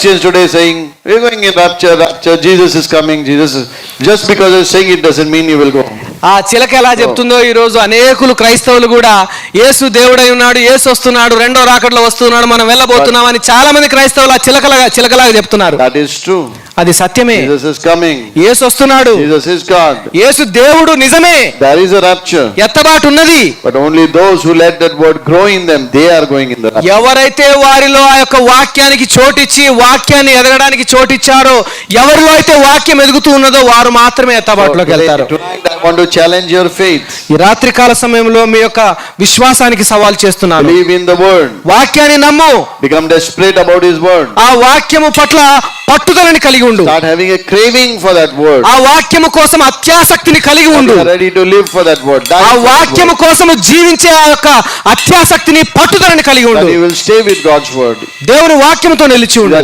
Christians today saying, we're going in rapture, Jesus is coming, just because you're saying it doesn't mean you will go. ఆ చిలక ఎలా చెప్తుందో ఈ రోజు అనేకులు క్రైస్తవులు కూడా యేసు దేవుడై ఉన్నాడు, యేసు వస్తున్నాడు, రెండో రాకడలో వస్తున్నాడు, మనం వెళ్ళబోతున్నాం అని చాలా మంది క్రైస్తవులు ఆ చిలకలాగా చెప్తున్నారు. That is true. అది సత్యమే. Jesus is coming. యేసు వస్తున్నాడు. Jesus is God. యేసు దేవుడు నిజమే. There is a rapture. ఎత్తబాటు ఉన్నది. But only those who let that word grow in them, they are going in the rapture. ఎవరైతే వారిలో ఆ యొక్క వాక్యానికి చోటిచ్చి వాక్యాన్ని ఎదగడానికి చోటిచ్చారో, ఎవరిలో అయితే వాక్యం ఎదుగుతూ ఉన్నదో వారు మాత్రమే ఎత్తబాటులోకి వెళ్తారు. Tonight I want to challenge your faith. ఈ రాత్రి కాల సమయంలో మీ యొక్క విశ్వాసానికి సవాల్ చేస్తున్నాను. Believe in the word. వాక్యాన్ని నమ్ము. Become desperate about his word. ఆ వాక్యము పట్ల పట్టుదలని కలిగి ఉండు. Start having a craving for that word. ఆ వాక్యము కోసం అత్యాసక్తిని కలిగి ఉండు. Ready to live for that word. ఆ వాక్యము కోసం జీవించే ఆ యొక్క అత్యాసక్తిని పట్టుదలని కలిగి ఉండు. You will stay with God's word. దేవుని వాక్యముతో నిలిచి ఉండు.